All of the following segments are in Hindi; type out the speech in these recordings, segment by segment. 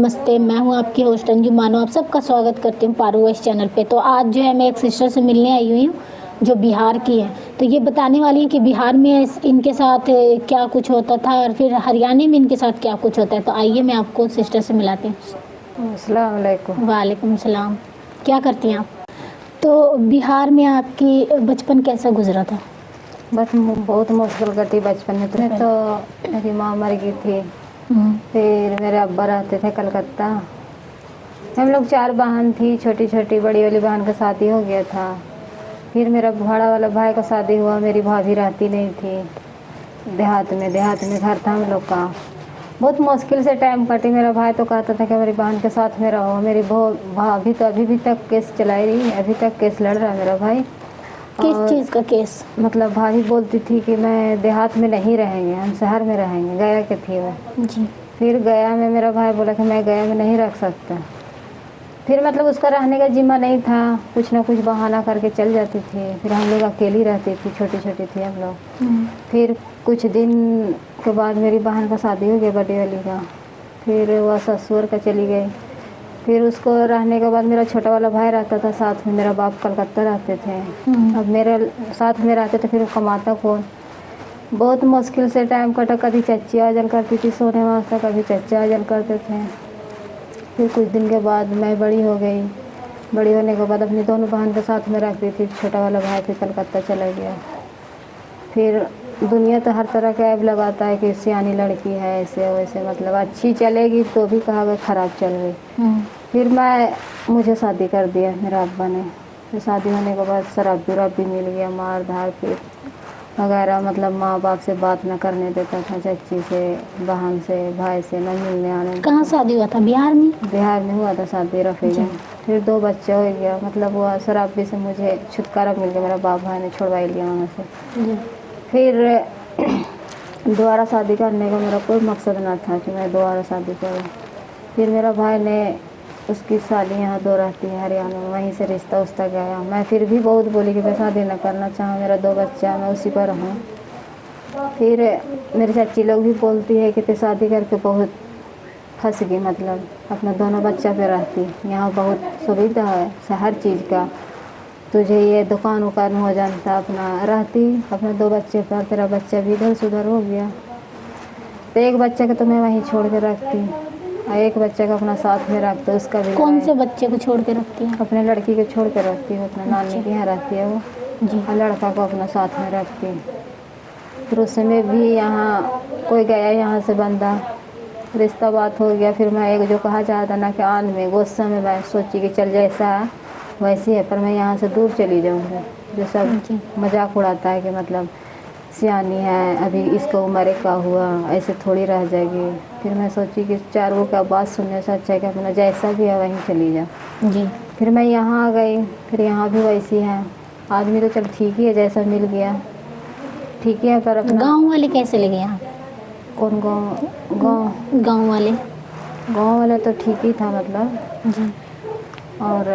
नमस्ते, मैं हूं आपकी होस्ट अंजू मानो। आप सबका स्वागत करती हूं पारू वॉइस चैनल पे। तो आज जो है मैं एक सिस्टर से मिलने आई हुई हूं जो बिहार की है। तो ये बताने वाली है कि बिहार में इनके साथ क्या कुछ होता था और फिर हरियाणा में इनके साथ क्या कुछ होता है। तो आइए मैं आपको सिस्टर से मिलाती हूँ। अस्सलाम वालेकुम। वालेकुम सलाम। क्या करती हैं आप? तो बिहार में आपकी बचपन कैसा गुजरा था? बस बहुत मुश्किल कटी बचपन में। तो मेरी माँ मर गई थी, फिर मेरे अब्बा रहते थे कलकत्ता। हम लोग 4 बहन थी, छोटी छोटी। बड़ी वाली बहन का शादी हो गया था, फिर मेरा बड़ा वाला भाई का शादी हुआ। मेरी भाभी रहती नहीं थी देहात में घर था हम लोग का। बहुत मुश्किल से टाइम कटी। मेरा भाई तो कहता था कि मेरी बहन के साथ में रहो। मेरी भाभी तो अभी भी तक केस चलाई रही, अभी तक केस लड़ रहा है मेरा भाई। किस चीज़ का केस? मतलब भाभी बोलती थी कि मैं देहात में नहीं रहेंगे, हम शहर में रहेंगे। गया के थी वो जी। फिर गया में मेरा भाई बोला कि मैं गया में नहीं रख सकता। फिर मतलब उसका रहने का जिम्मा नहीं था, कुछ ना कुछ बहाना करके चल जाती थी। फिर हम लोग अकेली रहती थी, छोटी छोटी थी हम लोग। फिर कुछ दिन के बाद मेरी बहन का शादी हो गया, बड़ी वाली का। फिर वह ससुर का चली गई। फिर उसको रहने के बाद मेरा छोटा वाला भाई रहता था साथ में। मेरा बाप कलकत्ता रहते थे। अब मेरे साथ में रहते थे, फिर वो कमाता कौन। बहुत मुश्किल से टाइम कटा। कभी चच्ची आजल करती थी सोने वास्ते, कभी चच्चा आजल करते थे। फिर कुछ दिन के बाद मैं बड़ी हो गई। बड़ी होने के बाद अपनी दोनों बहन के साथ में रखती थी। छोटा वाला भाई फिर कलकत्ता चला गया। फिर दुनिया तो हर तरह का ऐब लगाता है कि सियानी लड़की है, ऐसे वैसे। मतलब अच्छी चलेगी तो भी कहा ख़राब चल गई। फिर मुझे शादी कर दिया मेरा अब्बा ने। फिर शादी होने के बाद शराब भी मिल गया, मार धार फिर वगैरह। मतलब माँ बाप से बात न करने देता था, चच्ची से, बहन से, भाई से न मिलने आने। कहाँ शादी हुआ था? बिहार में? बिहार में हुआ था शादी, रफीक में। फिर 2 बच्चे हो गया। मतलब वो शराबी से मुझे छुटकारा मिल गया, मेरा बाप भाई ने छुड़वा लिया वहाँ से। फिर दोबारा शादी करने का मेरा कोई मकसद ना था कि मैं दोबारा शादी करूँ। फिर मेरा भाई ने, उसकी साली यहाँ 2 रहती है हरियाणा में, वहीं से रिश्ता उश्ता गया। मैं फिर भी बहुत बोली कि मैं शादी ना करना चाहूँ, मेरा 2 बच्चा, मैं उसी पर रहूँ। फिर मेरी चाची लोग भी बोलती है कि तू शादी करके बहुत फंस गई। मतलब अपना दोनों बच्चा पे रहती, यहाँ बहुत सुविधा है हर चीज़ का। तुझे ये दुकान उकान हो जाता, अपना रहती अपने 2 बच्चे पर। तेरा बच्चा भी इधर सुधर हो गया। तो एक बच्चे को तो मैं वहीं छोड़ के रखती, और एक बच्चे को अपना साथ में रखते। उसका भी कौन से बच्चे को छोड़ के रखती हैं? अपने लड़की को छोड़ के रखती हूँ, अपने नानी के यहाँ रहती है वो जी। और लड़का को अपना साथ में रखती। फिर उस समय भी यहाँ कोई गया, यहाँ से बंदा, रिश्ता बात हो गया। फिर मैं एक जो कहा जाता ना कि आन में गुस्सा में मैं सोची कि चल जैसा वैसी है, पर मैं यहाँ से दूर चली जाऊँगी। जो सब मजाक उड़ाता है कि मतलब सियानी है, अभी इसको उम्र का हुआ, ऐसे थोड़ी रह जाएगी। फिर मैं सोची कि 4 लोगों का बात सुनने से अच्छा है कि अपना जैसा भी है वहीं चली जाओ। जी। फिर मैं यहाँ आ गई। फिर यहाँ भी वैसी है। आदमी तो चल ठीक ही है, जैसा मिल गया ठीक है। पर अपना गांव वाले कैसे लगे यहाँ? कौन गांव वाले तो ठीक ही था मतलब। जी। और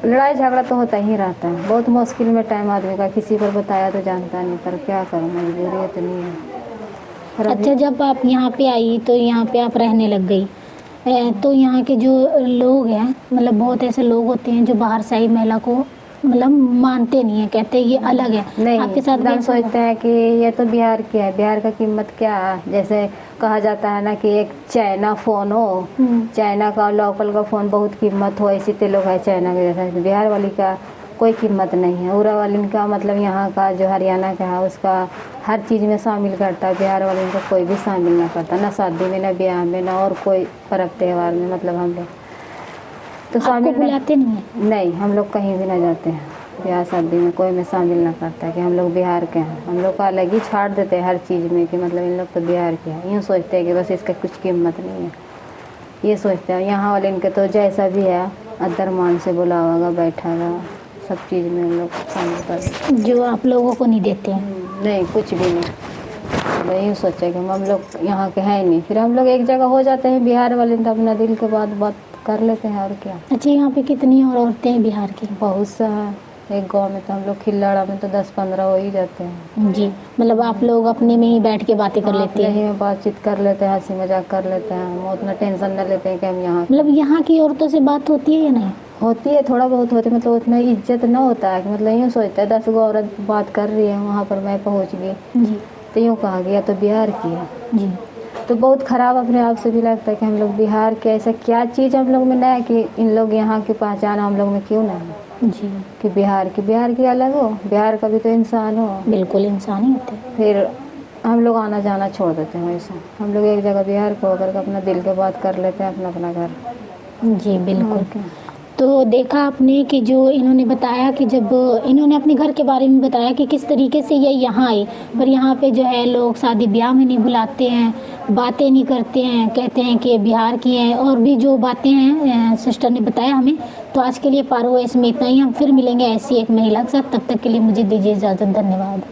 लड़ाई झगड़ा तो होता ही रहता है। बहुत मुश्किल में टाइम आदमी का, किसी पर बताया तो जानता नहीं, पर क्या करूँ, मजबूरी इतनी है। पर अच्छा, जब आप यहाँ पे आई तो यहाँ पे आप रहने लग गई। तो यहाँ के जो लोग हैं, मतलब बहुत ऐसे लोग होते हैं जो बाहर से आई महिला को मतलब मानते नहीं है, कहते हैं ये अलग है। नहीं, आपके साथ एकदम सोचते हैं कि ये तो बिहार की है, बिहार का कीमत क्या है। जैसे कहा जाता है ना कि एक चाइना फ़ोन हो, चाइना का लोकल का फ़ोन बहुत कीमत हो, ऐसी तो लोग है चाइना के जैसा। बिहार वाली का कोई कीमत नहीं है। उरा वाली का मतलब यहाँ का जो हरियाणा का है उसका हर चीज़ में शामिल करता है। बिहार वाले का कोई भी शामिल ना करता, ना शादी में, ना ब्याह में, ना और कोई पर्व त्यौहार में। मतलब हम लोग तो शामिल बुलाते नहीं है? नहीं, हम लोग कहीं भी ना जाते हैं। ब्याह शादी में कोई में शामिल ना करता है कि हम लोग बिहार के हैं। हम लोग का अलग ही छाड़ देते हैं हर चीज़ में कि मतलब इन लोग तो बिहार के हैं। यूँ सोचते हैं कि बस इसका कुछ कीमत नहीं है, ये सोचते हैं। यहाँ वाले इनके तो जैसा भी है अदर मान से बुलावागा, बैठागा, सब चीज़ में हम लोग शामिल कर, जो आप लोगों को नहीं देते हैं। नहीं कुछ भी नहीं। मैं यूँ सोचा कि हम लोग यहाँ के हैं नहीं। फिर हम लोग एक जगह हो जाते हैं बिहार वाले, तो अपना दिल के बात कर लेते हैं, और क्या। अच्छा, यहाँ पे कितनी और औरतें हैं बिहार की? बहुत सा है। एक गांव में तो हम लोग खिल्लाड़ा में तो 10-15 हो ही जाते हैं। जी, मतलब आप लोग अपने में ही बैठ के बातें कर हाँ, लेते अपने हैं। ही में बातचीत कर लेते हैं, हंसी मजाक कर लेते हैं, हम उतना टेंशन न लेते हैं कि हम यहाँ मतलब यहाँ की औरतों से बात होती है या नहीं? होती है, थोड़ा बहुत होती है, मतलब उतना इज्जत ना होता है कि मतलब यूँ सोचता है 10 गो औरत बात कर रही है, वहाँ पर मैं पहुँच गई जी, तो यूँ कहा गया तो बिहार की है। जी, तो बहुत ख़राब अपने आप से भी लगता है कि हम लोग बिहार के, ऐसा क्या चीज़ हम लोग में ना है कि इन लोग यहाँ की पहचान हम लोग में क्यों ना है जी, कि बिहार की अलग हो, बिहार का भी तो इंसान हो। बिल्कुल इंसान ही होते हैं। फिर हम लोग आना जाना छोड़ देते हैं वैसा, हम लोग एक जगह बिहार को होकर के अपना दिल के बात कर लेते हैं, अपना अपना घर। जी, बिल्कुल। ओके। तो देखा आपने कि जो इन्होंने बताया कि जब इन्होंने अपने घर के बारे में बताया कि किस तरीके से ये यहाँ आई, पर यहाँ पे जो है लोग शादी ब्याह में नहीं बुलाते हैं, बातें नहीं करते हैं, कहते हैं कि बिहार की हैं, और भी जो बातें हैं सिस्टर ने बताया हमें। तो आज के लिए पारो इसमें इतना ही, हम फिर मिलेंगे ऐसी एक महिला के साथ, तब तक के लिए मुझे दीजिए इजाज़त। धन्यवाद।